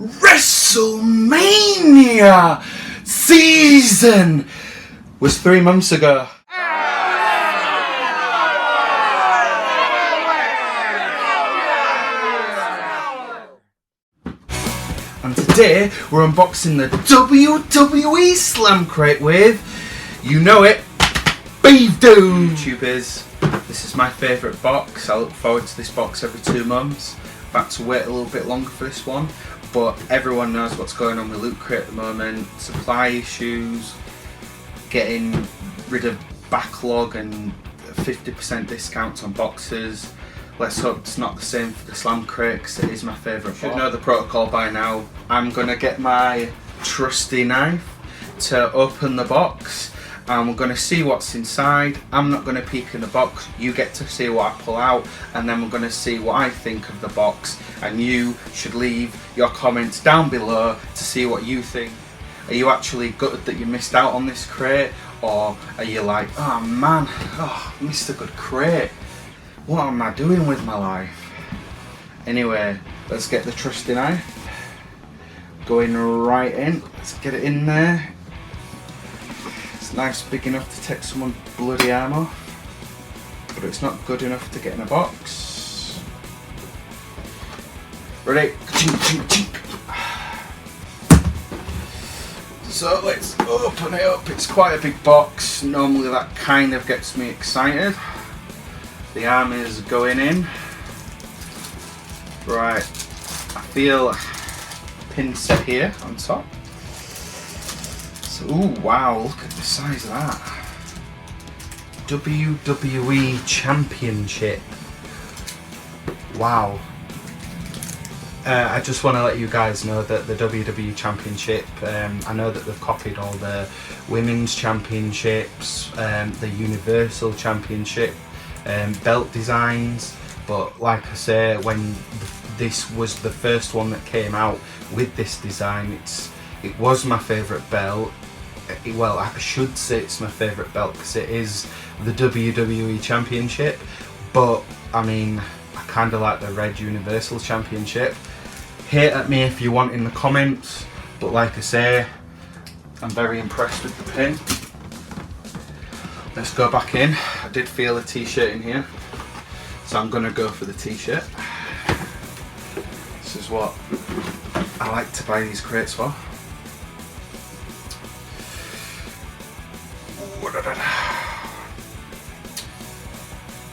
WrestleMania season was 3 months ago. And today we're unboxing the WWE Slam Crate with, you know it, Beef Doom. YouTubers, this is my favourite box. I look forward to this box every 2 months. I've had to wait a little bit longer for this one, but everyone knows what's going on with Loot Crate at the moment. Supply issues, getting rid of backlog and 50% discounts on boxes. Let's hope it's not the same for the Slam Crate, because it is my favourite box. You should know the protocol by now. I'm going to get my trusty knife to open the box and we're going to see what's inside. I'm not going to peek in the box, you get to see what I pull out, and then we're going to see what I think of the box, and you should leave your comments down below to see what you think. Are you actually gutted that you missed out on this crate, or are you like, oh man, I missed a good crate, what am I doing with my life? Anyway, let's get the trusty knife going right in. Let's get it in there. It's nice, big enough to take someone's bloody arm off, but it's not good enough to get in a box. Ready? So let's open it up. It's quite a big box. Normally that kind of gets me excited. The arm is going in. Right, I feel a pin set here on top. So, ooh, wow, look at the size of that. WWE Championship. Wow. I just want to let you guys know that the WWE Championship, I know that they've copied all the Women's Championships, the Universal Championship, belt designs, but like I say, when this was the first one that came out with this design, it was my favourite belt. Well, I should say it's my favourite belt because it is the WWE Championship, but I mean, I kind of like the red Universal Championship. Hate at me if you want in the comments, but like I say, I'm very impressed with the pin. Let's go back in. I did feel a t-shirt in here, so I'm going to go for the t-shirt. This is what I like to buy these crates for.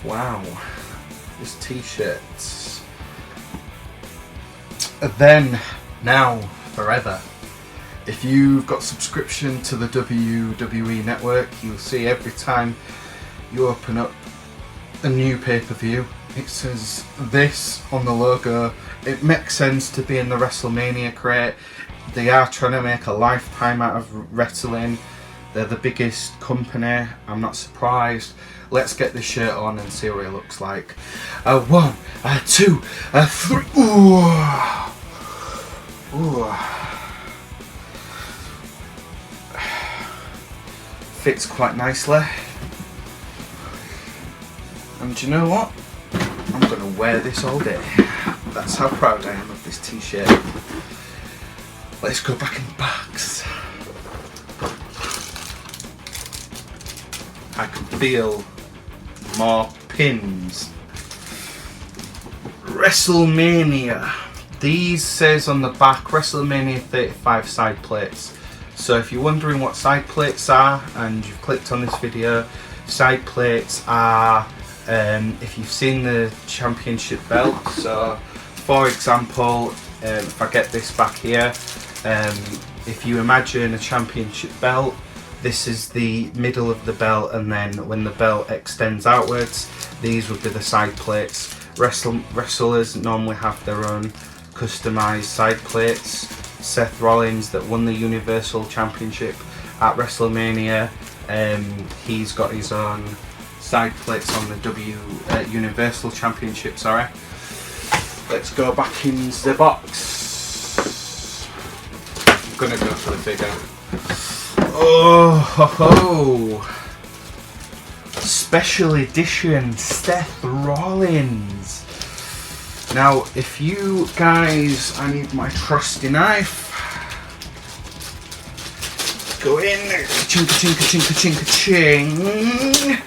Wow, this t-shirt. Then, now, forever. If you've got subscription to the WWE Network, you'll see every time you open up a new pay-per-view, it says this on the logo. It makes sense to be in the WrestleMania crate. They are trying to make a lifetime out of wrestling. They're the biggest company, I'm not surprised. Let's get this shirt on and see what it looks like. 1, 2, 3. Ooh. Ooh. Fits quite nicely. And you know what? I'm going to wear this all day. That's how proud I am of this t-shirt. Let's go back in the box. I can feel more pins. WrestleMania. These says on the back WrestleMania 35 side plates. So if you're wondering what side plates are and you've clicked on this video, side plates are, if you've seen the championship belt, so for example, if I get this back here, if you imagine a championship belt, this is the middle of the belt, and then when the belt extends outwards, these would be the side plates. Wrestlers normally have their own customized side plates. Seth Rollins, that won the Universal Championship at WrestleMania, he's got his own side plates on the Universal Championship, sorry. Let's go back in the box. I'm gonna go for the figure. Oh ho ho! Special edition Seth Rollins. Now, if you guys, I need my trusty knife. Go in, ching ching ching ching ching.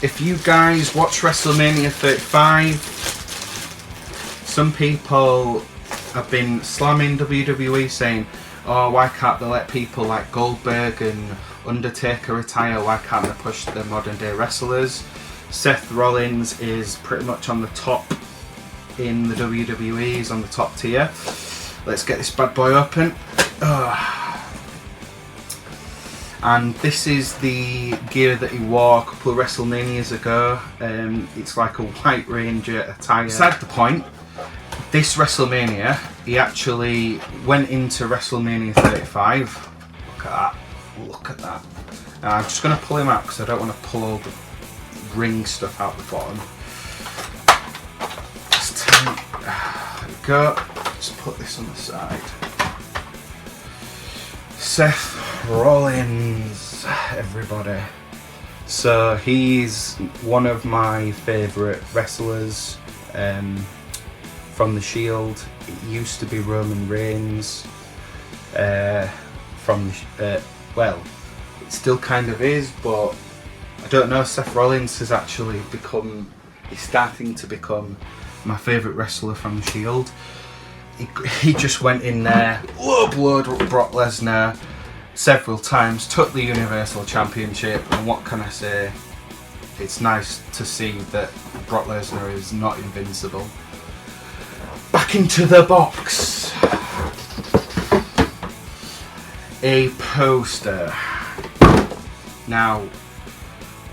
If you guys watch WrestleMania 35, some people have been slamming WWE, saying, "Oh, why can't they let people like Goldberg and Undertaker retire? Why can't they push the modern day wrestlers?" Seth Rollins is pretty much on the top in the WWE. He's on the top tier. Let's get this bad boy open. And this is the gear that he wore a couple of WrestleManias ago. It's like a White Ranger attire. Beside the point, this WrestleMania, he actually went into WrestleMania 35. Look at that. Look at that. Now, I'm just going to pull him out because I don't want to pull all the ring stuff out the bottom. There we go. Just put this on the side. Seth Rollins, everybody. So he's one of my favourite wrestlers from the Shield. It used to be Roman Reigns from the well, it still kind of is, but I don't know. Seth Rollins has actually become, he's starting to become my favourite wrestler from the Shield. He just went in there, blowed Brock Lesnar several times, took the Universal Championship, and what can I say? It's nice to see that Brock Lesnar is not invincible. Back into the box. A poster. Now,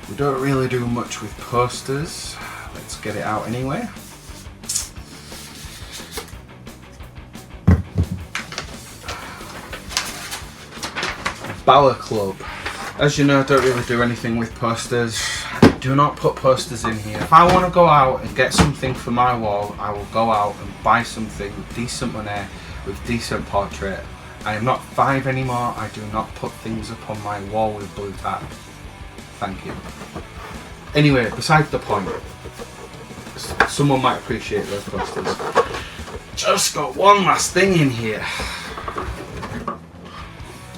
we don't really do much with posters. Let's get it out anyway. Balor Club. As you know, I don't really do anything with posters. Do not put posters in here. If I want to go out and get something for my wall, I will go out and buy something with decent money, with decent portrait. I am not 5 anymore. I do not put things up on my wall with blue tack. Thank you. Anyway, beside the point. Someone might appreciate those posters. Just got one last thing in here.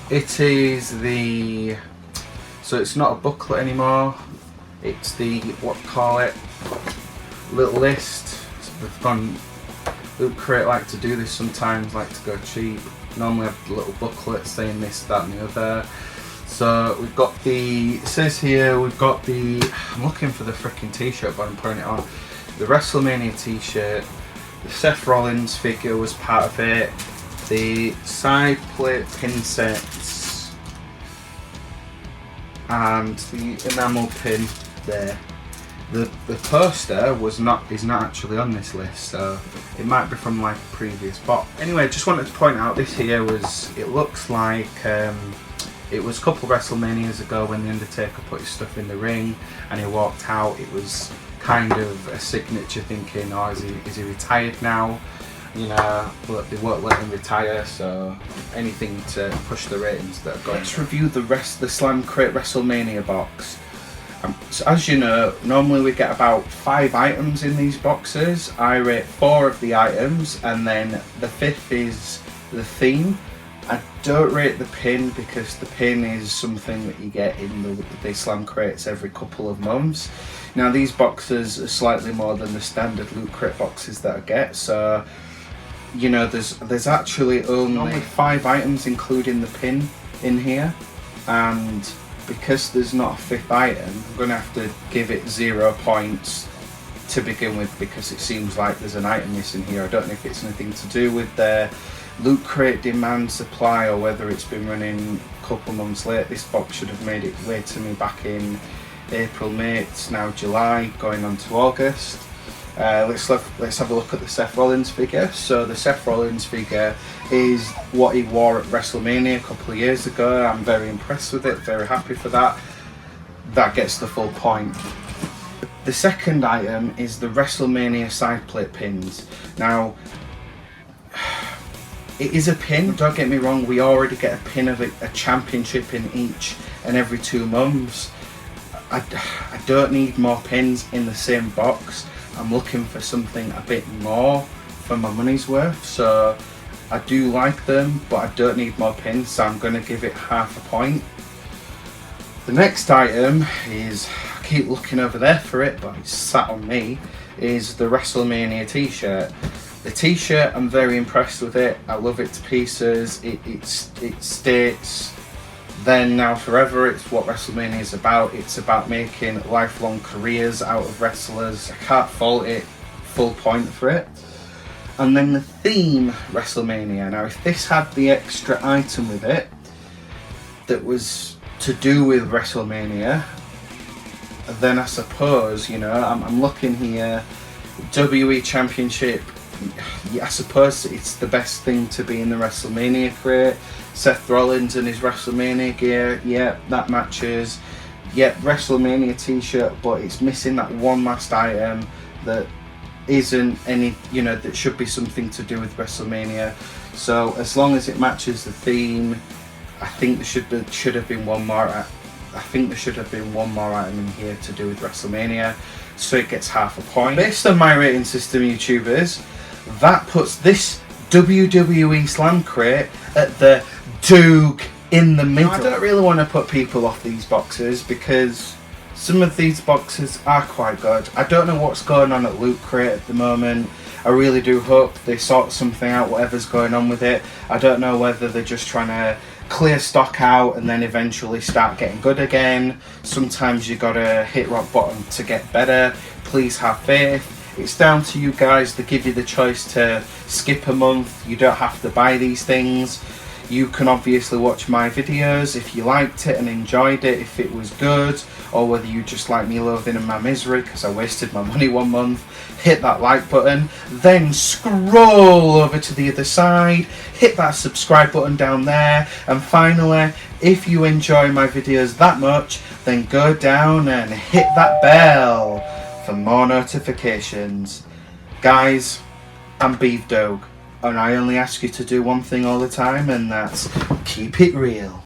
It is the, so it's not a booklet anymore, it's the, what call it, little list. We've gone, Loot Crate like to do this sometimes, like to go cheap. Normally I have a little booklet saying this, that and the other. So we've got the, it says here, we've got the, I'm looking for the freaking t-shirt but I'm putting it on. The WrestleMania t-shirt, the Seth Rollins figure was part of it. The side plate pin sets and the enamel pin there. The poster is not actually on this list, so it might be from like a previous box. Anyway, just wanted to point out this here was, it looks like it was a couple of WrestleManias ago when The Undertaker put his stuff in the ring and he walked out. It was kind of a signature, thinking, oh, is he retired now? You know, but they won't let him retire, so anything to push the ratings that are going. Let's review the Slam Crate WrestleMania box. So as you know, normally we get about 5 items in these boxes. I rate 4 of the items, and then the 5th is the theme. I don't rate the pin because the pin is something that you get in the Slam Crates every couple of months. Now these boxes are slightly more than the standard Loot Crate boxes that I get, so you know, there's actually only 5 items including the pin in here, and because there's not a 5th item, I'm going to have to give it 0 points to begin with, because it seems like there's an item missing here. I don't know if it's anything to do with their Loot Crate demand supply or whether it's been running a couple months late. This box should have made its way to me back in April, May. It's now July, going on to August. Let's have a look at the Seth Rollins figure. So the Seth Rollins figure is what he wore at WrestleMania a couple of years ago. I'm very impressed with it, very happy for that. That gets the full point. The second item is the WrestleMania side plate pins. Now, it is a pin, don't get me wrong, we already get a pin of a championship in each and every 2 months. I don't need more pins in the same box. I'm looking for something a bit more for my money's worth. So I do like them, but I don't need more pins, so I'm going to give it half a point. The next item is, I keep looking over there for it, but it's sat on me, is the WrestleMania t-shirt. The t-shirt, I'm very impressed with it. I love it to pieces. It states then, now, forever. It's what WrestleMania is about. It's about making lifelong careers out of wrestlers. I can't fault it. Full point for it. And then the theme WrestleMania. Now, if this had the extra item with it that was to do with WrestleMania, then I suppose, you know, I'm looking here, WWE Championship. Yeah, I suppose it's the best thing to be in the WrestleMania crate. Seth Rollins and his WrestleMania gear, yeah, that matches. Yeah, WrestleMania t-shirt, but it's missing that one last item that isn't any, you know, that should be something to do with WrestleMania. So as long as it matches the theme, I think there should have been one more. I think there should have been one more item in here to do with WrestleMania, so it gets half a point. Based on my rating system, YouTubers, that puts this WWE Slam crate at the Duke in the middle. I don't really want to put people off these boxes because some of these boxes are quite good. I don't know what's going on at Loot Crate at the moment. I really do hope they sort something out, whatever's going on with it. I don't know whether they're just trying to clear stock out and then eventually start getting good again. Sometimes you gotta hit rock bottom to get better. Please have faith. It's down to you guys. They give you the choice to skip a month. You don't have to buy these things. You can obviously watch my videos if you liked it and enjoyed it, if it was good, or whether you just like me loathing in my misery because I wasted my money 1 month. Hit that like button, then scroll over to the other side, hit that subscribe button down there, and finally, if you enjoy my videos that much, then go down and hit that bell for more notifications. Guys, I'm Beef Dog, and I only ask you to do one thing all the time, and that's keep it real.